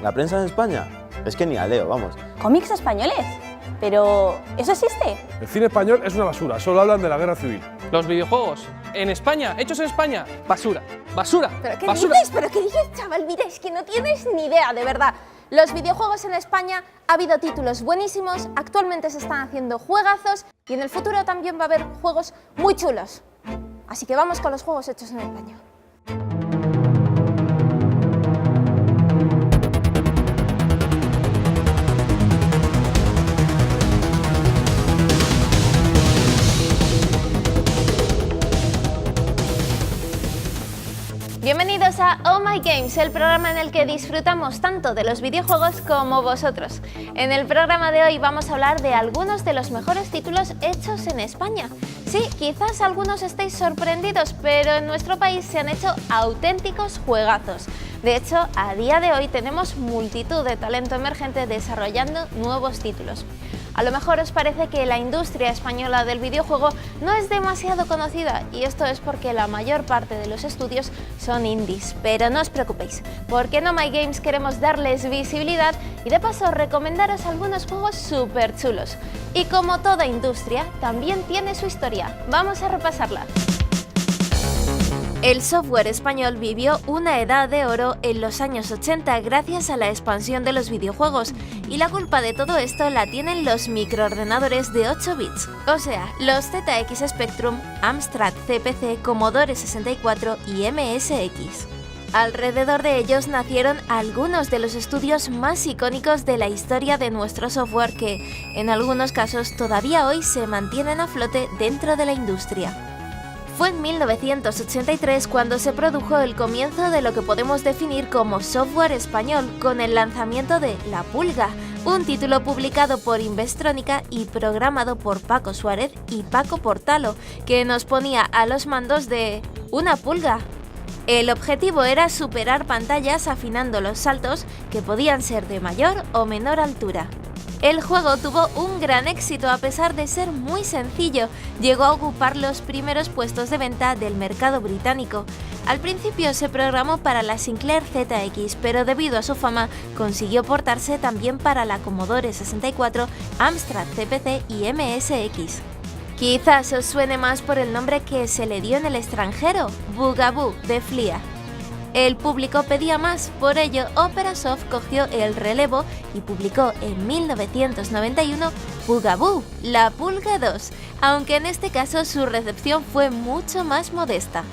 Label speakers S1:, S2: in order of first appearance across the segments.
S1: ¿La prensa en España? Es que ni la leo, vamos.
S2: ¿Cómics españoles? ¿Pero eso existe?
S3: El cine español es una basura, solo hablan de la guerra civil.
S4: Los videojuegos en España, hechos en España, basura, basura,
S2: ¿Pero qué
S4: basura.
S2: dices? ¿Pero qué dices, chaval? Mira, es que no tienes ni idea, de verdad. Los videojuegos en España ha habido títulos buenísimos, actualmente se están haciendo juegazos y en el futuro también va a haber juegos muy chulos. Así que vamos con los juegos hechos en España. Bienvenidos a Oh My Games, el programa en el que disfrutamos tanto de los videojuegos como vosotros. En el programa de hoy vamos a hablar de algunos de los mejores títulos hechos en España. Sí, quizás algunos estéis sorprendidos, pero en nuestro país se han hecho auténticos juegazos. De hecho, a día de hoy tenemos multitud de talento emergente desarrollando nuevos títulos. A lo mejor os parece que la industria española del videojuego no es demasiado conocida y esto es porque la mayor parte de los estudios son indies, pero no os preocupéis, porque en Oh My Games queremos darles visibilidad y de paso recomendaros algunos juegos súper chulos. Y como toda industria, también tiene su historia. Vamos a repasarla. El software español vivió una edad de oro en los años 80 gracias a la expansión de los videojuegos y la culpa de todo esto la tienen los microordenadores de 8 bits, o sea, los ZX Spectrum, Amstrad CPC, Commodore 64 y MSX. Alrededor de ellos nacieron algunos de los estudios más icónicos de la historia de nuestro software que, en algunos casos, todavía hoy se mantienen a flote dentro de la industria. Fue en 1983 cuando se produjo el comienzo de lo que podemos definir como software español con el lanzamiento de La Pulga, un título publicado por Investronica y programado por Paco Suárez y Paco Portalo, que nos ponía a los mandos de una pulga. El objetivo era superar pantallas afinando los saltos que podían ser de mayor o menor altura. El juego tuvo un gran éxito a pesar de ser muy sencillo, llegó a ocupar los primeros puestos de venta del mercado británico. Al principio se programó para la Sinclair ZX, pero debido a su fama consiguió portarse también para la Commodore 64, Amstrad CPC y MSX. Quizás os suene más por el nombre que se le dio en el extranjero, Bugaboo de Flia. El público pedía más, por ello Operasoft cogió el relevo y publicó en 1991 Bugaboo, La Pulga 2, aunque en este caso su recepción fue mucho más modesta.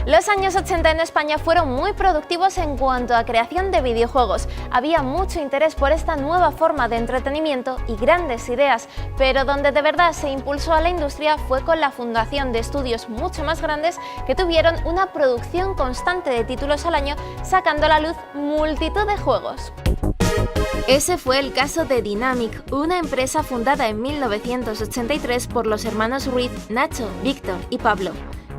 S2: Los años 80 en España fueron muy productivos en cuanto a creación de videojuegos. Había mucho interés por esta nueva forma de entretenimiento y grandes ideas, pero donde de verdad se impulsó a la industria fue con la fundación de estudios mucho más grandes que tuvieron una producción constante de títulos al año, sacando a la luz multitud de juegos. Ese fue el caso de Dynamic, una empresa fundada en 1983 por los hermanos Ruiz, Nacho, Víctor y Pablo.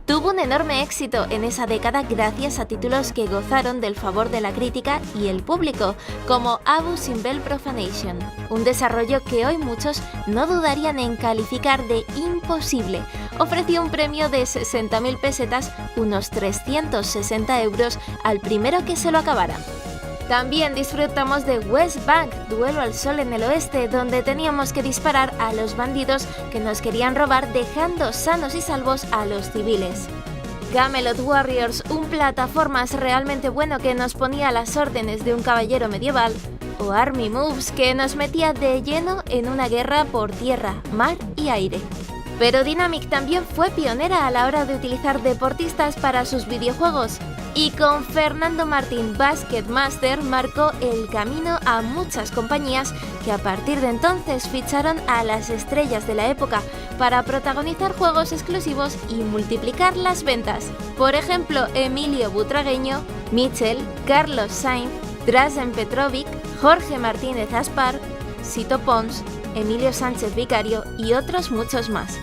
S2: Tuvo un enorme éxito en esa década gracias a títulos que gozaron del favor de la crítica y el público, como Abu Simbel Profanation, un desarrollo que hoy muchos no dudarían en calificar de imposible. Ofreció un premio de 60.000 pesetas, unos 360 euros, al primero que se lo acabara. También disfrutamos de West Bank, Duelo al Sol en el Oeste, donde teníamos que disparar a los bandidos que nos querían robar dejando sanos y salvos a los civiles. Camelot Warriors, un plataformas realmente bueno que nos ponía a las órdenes de un caballero medieval, o Army Moves, que nos metía de lleno en una guerra por tierra, mar y aire. Pero Dynamic también fue pionera a la hora de utilizar deportistas para sus videojuegos. Y con Fernando Martín Basket Master marcó el camino a muchas compañías que a partir de entonces ficharon a las estrellas de la época para protagonizar juegos exclusivos y multiplicar las ventas. Por ejemplo, Emilio Butragueño, Michel, Carlos Sainz, Drazen Petrovic, Jorge Martínez Aspar, Sito Pons, Emilio Sánchez Vicario y otros muchos más.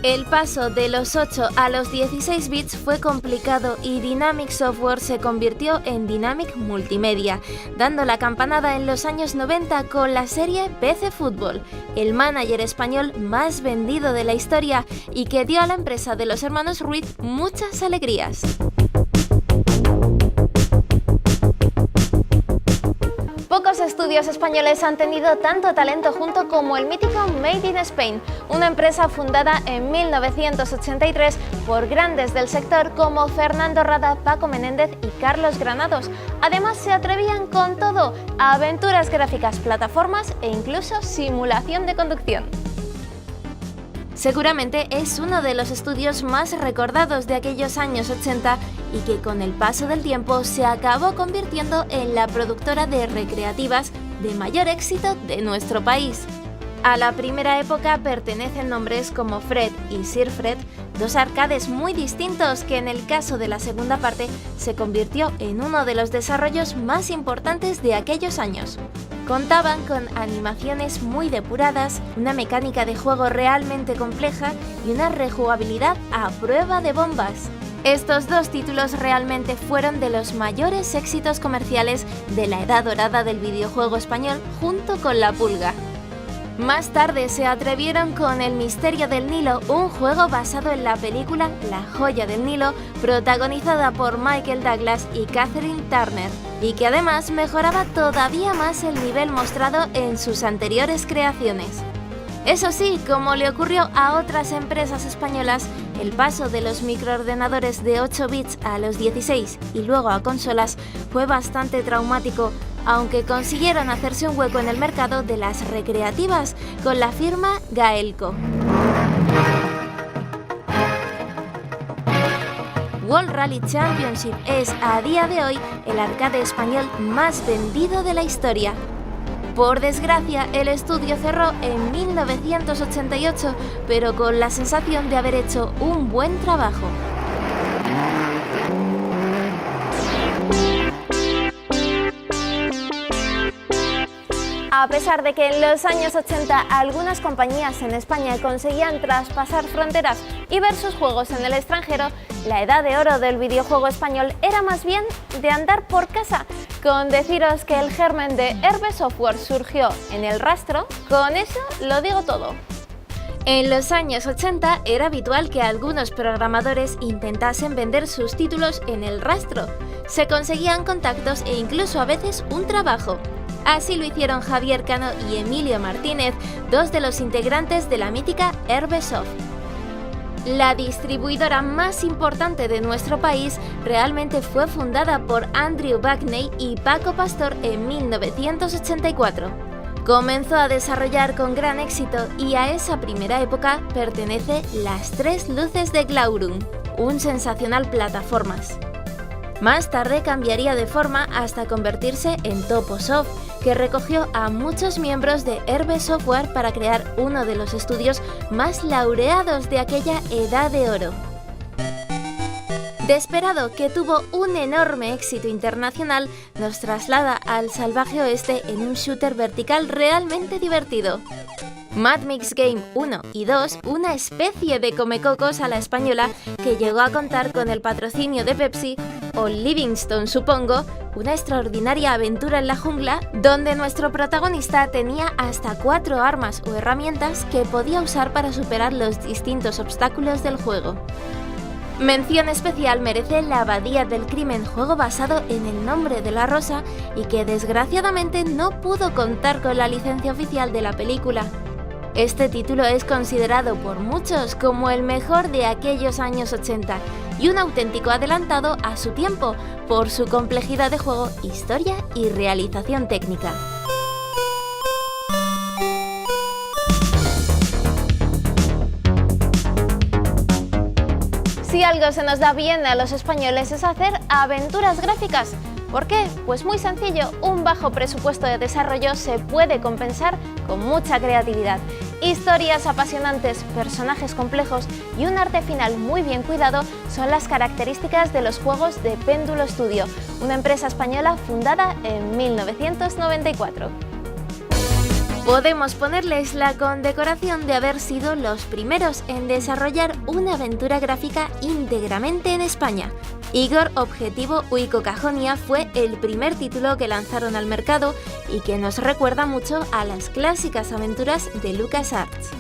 S2: El paso de los 8 a los 16 bits fue complicado y Dynamic Software se convirtió en Dynamic Multimedia, dando la campanada en los años 90 con la serie PC Fútbol, el manager español más vendido de la historia y que dio a la empresa de los hermanos Ruiz muchas alegrías. Pocos estudios españoles han tenido tanto talento junto como el mítico Made in Spain, una empresa fundada en 1983 por grandes del sector como Fernando Rada, Paco Menéndez y Carlos Granados. Además se atrevían con todo, a aventuras gráficas, plataformas e incluso simulación de conducción. Seguramente es uno de los estudios más recordados de aquellos años 80 y que con el paso del tiempo se acabó convirtiendo en la productora de recreativas de mayor éxito de nuestro país. A la primera época pertenecen nombres como Fred y Sir Fred, dos arcades muy distintos que en el caso de la segunda parte se convirtió en uno de los desarrollos más importantes de aquellos años. Contaban con animaciones muy depuradas, una mecánica de juego realmente compleja y una rejugabilidad a prueba de bombas. Estos dos títulos realmente fueron de los mayores éxitos comerciales de la edad dorada del videojuego español junto con La Pulga. Más tarde se atrevieron con El Misterio del Nilo, un juego basado en la película La Joya del Nilo, protagonizada por Michael Douglas y Catherine Turner, y que además mejoraba todavía más el nivel mostrado en sus anteriores creaciones. Eso sí, como le ocurrió a otras empresas españolas, el paso de los microordenadores de 8 bits a los 16 y luego a consolas fue bastante traumático, aunque consiguieron hacerse un hueco en el mercado de las recreativas con la firma Gaelco. World Rally Championship es a día de hoy el arcade español más vendido de la historia. Por desgracia, el estudio cerró en 1988, pero con la sensación de haber hecho un buen trabajo. A pesar de que en los años 80 algunas compañías en España conseguían traspasar fronteras y ver sus juegos en el extranjero, la edad de oro del videojuego español era más bien de andar por casa. Con deciros que el germen de Herbe Software surgió en El Rastro, con eso lo digo todo. En los años 80 era habitual que algunos programadores intentasen vender sus títulos en El Rastro. Se conseguían contactos e incluso a veces un trabajo. Así lo hicieron Javier Cano y Emilio Martínez, dos de los integrantes de la mítica Herbesoft. La distribuidora más importante de nuestro país realmente fue fundada por Andrew Backney y Paco Pastor en 1984. Comenzó a desarrollar con gran éxito y a esa primera época pertenece Las Tres Luces de Glaurung, un sensacional plataformas. Más tarde cambiaría de forma hasta convertirse en Toposoft, que recogió a muchos miembros de Herbe Software para crear uno de los estudios más laureados de aquella edad de oro. Desperado, que tuvo un enorme éxito internacional, nos traslada al salvaje oeste en un shooter vertical realmente divertido. Mad Mix Game 1 y 2, una especie de comecocos a la española que llegó a contar con el patrocinio de Pepsi, o Livingstone supongo, una extraordinaria aventura en la jungla donde nuestro protagonista tenía hasta 4 armas o herramientas que podía usar para superar los distintos obstáculos del juego. Mención especial merece La Abadía del Crimen, juego basado en El Nombre de la Rosa y que desgraciadamente no pudo contar con la licencia oficial de la película. Este título es considerado por muchos como el mejor de aquellos años 80 y un auténtico adelantado a su tiempo por su complejidad de juego, historia y realización técnica. Si algo se nos da bien a los españoles es hacer aventuras gráficas. ¿Por qué? Pues muy sencillo, un bajo presupuesto de desarrollo se puede compensar con mucha creatividad. Historias apasionantes, personajes complejos y un arte final muy bien cuidado son las características de los juegos de Péndulo Studio, una empresa española fundada en 1994. Podemos ponerles la condecoración de haber sido los primeros en desarrollar una aventura gráfica íntegramente en España. Igor Objetivo Uico Cajonia fue el primer título que lanzaron al mercado y que nos recuerda mucho a las clásicas aventuras de LucasArts.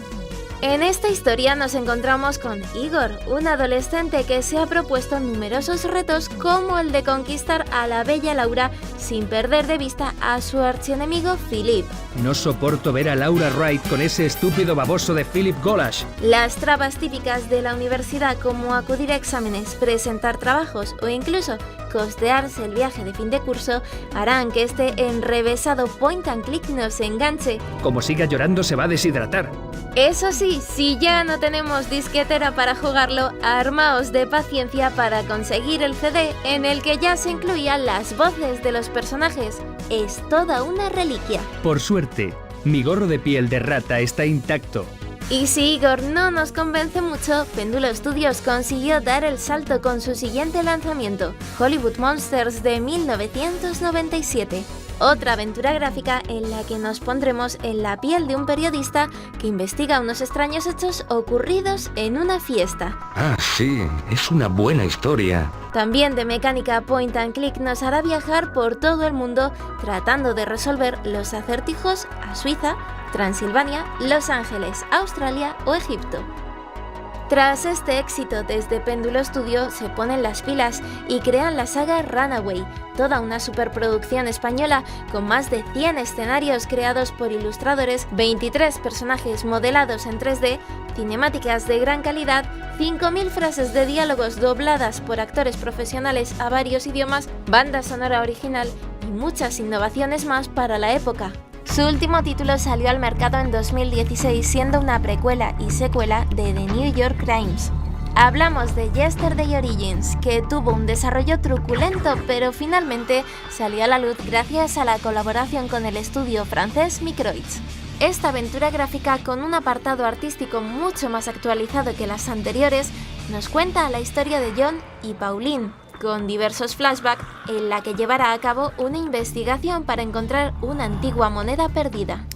S2: En esta historia nos encontramos con Igor, un adolescente que se ha propuesto numerosos retos como el de conquistar a la bella Laura sin perder de vista a su archienemigo Philip.
S5: No soporto ver a Laura Wright con ese estúpido baboso de Philip Golash.
S2: Las trabas típicas de la universidad como acudir a exámenes, presentar trabajos o incluso costearse el viaje de fin de curso harán que este enrevesado point and click nos enganche.
S5: Como siga llorando se va a deshidratar.
S2: Eso sí, si ya no tenemos disquetera para jugarlo, armaos de paciencia para conseguir el CD en el que ya se incluían las voces de los personajes. Es toda una reliquia.
S5: Por suerte, mi gorro de piel de rata está intacto.
S2: Y si Igor no nos convence mucho, Péndulo Studios consiguió dar el salto con su siguiente lanzamiento, Hollywood Monsters de 1997. Otra aventura gráfica en la que nos pondremos en la piel de un periodista que investiga unos extraños hechos ocurridos en una fiesta.
S6: Ah, sí, es una buena historia.
S2: También de mecánica point and click nos hará viajar por todo el mundo tratando de resolver los acertijos a Suiza, Transilvania, Los Ángeles, Australia o Egipto. Tras este éxito desde Péndulo Studio se ponen las pilas y crean la saga Runaway, toda una superproducción española con más de 100 escenarios creados por ilustradores, 23 personajes modelados en 3D, cinemáticas de gran calidad, 5.000 frases de diálogos dobladas por actores profesionales a varios idiomas, banda sonora original y muchas innovaciones más para la época. Su último título salió al mercado en 2016 siendo una precuela y secuela de The New York Crimes. Hablamos de Yesterday Origins, que tuvo un desarrollo truculento pero finalmente salió a la luz gracias a la colaboración con el estudio francés Microids. Esta aventura gráfica con un apartado artístico mucho más actualizado que las anteriores nos cuenta la historia de John y Pauline, con diversos flashbacks en la que llevará a cabo una investigación para encontrar una antigua moneda perdida.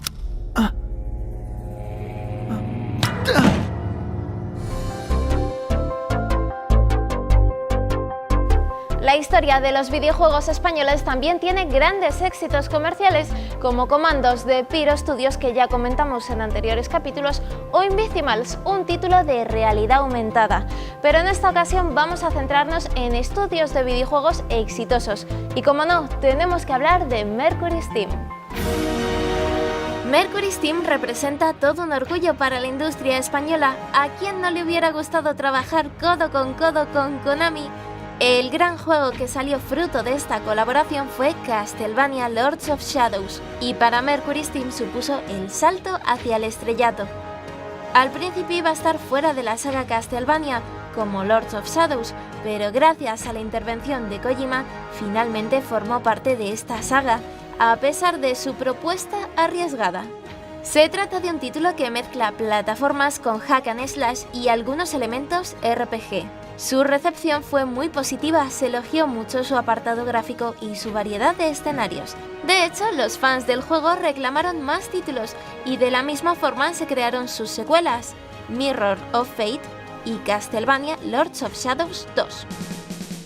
S2: La historia de los videojuegos españoles también tiene grandes éxitos comerciales como Comandos de Pyro Studios, que ya comentamos en anteriores capítulos, o Invisimals, un título de realidad aumentada. Pero en esta ocasión vamos a centrarnos en estudios de videojuegos exitosos. Y como no, tenemos que hablar de Mercury Steam. Mercury Steam representa todo un orgullo para la industria española. ¿A quién no le hubiera gustado trabajar codo con Konami? El gran juego que salió fruto de esta colaboración fue Castlevania Lords of Shadows, y para Mercury Steam supuso el salto hacia el estrellato. Al principio iba a estar fuera de la saga Castlevania, como Lords of Shadows, pero gracias a la intervención de Kojima, finalmente formó parte de esta saga, a pesar de su propuesta arriesgada. Se trata de un título que mezcla plataformas con hack and slash y algunos elementos RPG. Su recepción fue muy positiva, se elogió mucho su apartado gráfico y su variedad de escenarios. De hecho, los fans del juego reclamaron más títulos y de la misma forma se crearon sus secuelas, Mirror of Fate y Castlevania Lords of Shadows 2.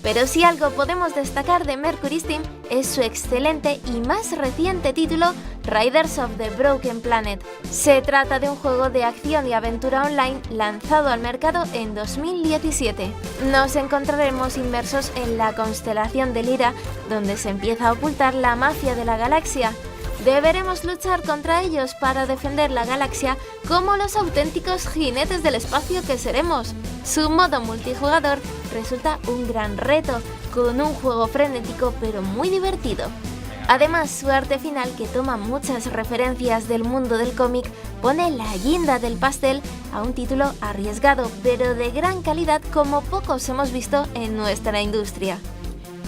S2: Pero si algo podemos destacar de Mercury Steam es su excelente y más reciente título, Riders of the Broken Planet. Se trata de un juego de acción y aventura online lanzado al mercado en 2017. Nos encontraremos inmersos en la constelación de Lyra, donde se empieza a ocultar la mafia de la galaxia. Deberemos luchar contra ellos para defender la galaxia como los auténticos jinetes del espacio que seremos. Su modo multijugador resulta un gran reto, con un juego frenético pero muy divertido. Además, su arte final, que toma muchas referencias del mundo del cómic, pone la guinda del pastel a un título arriesgado pero de gran calidad como pocos hemos visto en nuestra industria.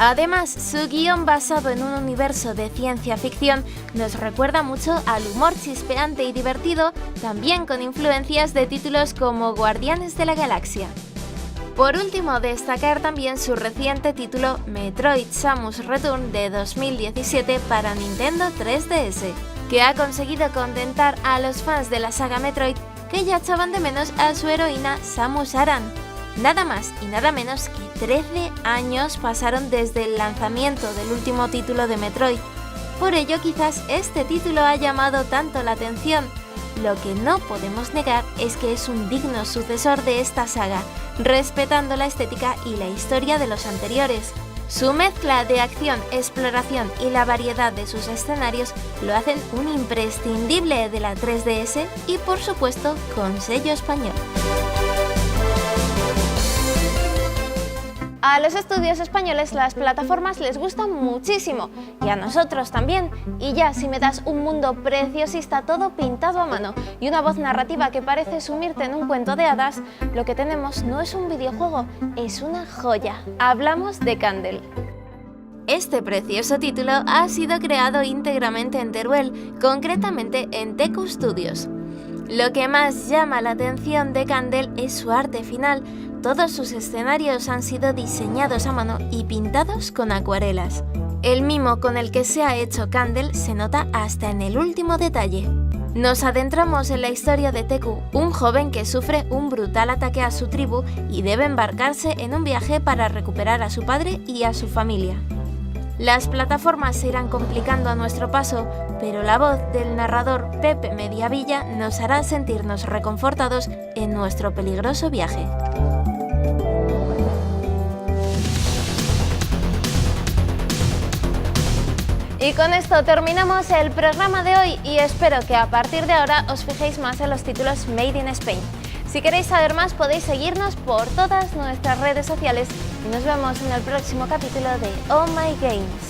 S2: Además, su guión basado en un universo de ciencia ficción nos recuerda mucho al humor chispeante y divertido, también con influencias de títulos como Guardianes de la Galaxia. Por último, destacar también su reciente título Metroid Samus Return de 2017 para Nintendo 3DS, que ha conseguido contentar a los fans de la saga Metroid que ya echaban de menos a su heroína Samus Aran. Nada más y nada menos que 13 años pasaron desde el lanzamiento del último título de Metroid. Por ello quizás este título ha llamado tanto la atención. Lo que no podemos negar es que es un digno sucesor de esta saga, respetando la estética y la historia de los anteriores. Su mezcla de acción, exploración y la variedad de sus escenarios lo hacen un imprescindible de la 3DS y, por supuesto, con sello español. A los estudios españoles las plataformas les gustan muchísimo, y a nosotros también. Y ya si me das un mundo preciosista todo pintado a mano y una voz narrativa que parece sumirte en un cuento de hadas, lo que tenemos no es un videojuego, es una joya. Hablamos de Candle. Este precioso título ha sido creado íntegramente en Teruel, concretamente en Teku Studios. Lo que más llama la atención de Candle es su arte final. Todos sus escenarios han sido diseñados a mano y pintados con acuarelas. El mimo con el que se ha hecho Candle se nota hasta en el último detalle. Nos adentramos en la historia de Teku, un joven que sufre un brutal ataque a su tribu y debe embarcarse en un viaje para recuperar a su padre y a su familia. Las plataformas se irán complicando a nuestro paso, pero la voz del narrador Pepe Mediavilla nos hará sentirnos reconfortados en nuestro peligroso viaje. Y con esto terminamos el programa de hoy y espero que a partir de ahora os fijéis más en los títulos Made in Spain. Si queréis saber más podéis seguirnos por todas nuestras redes sociales y nos vemos en el próximo capítulo de Oh My Games.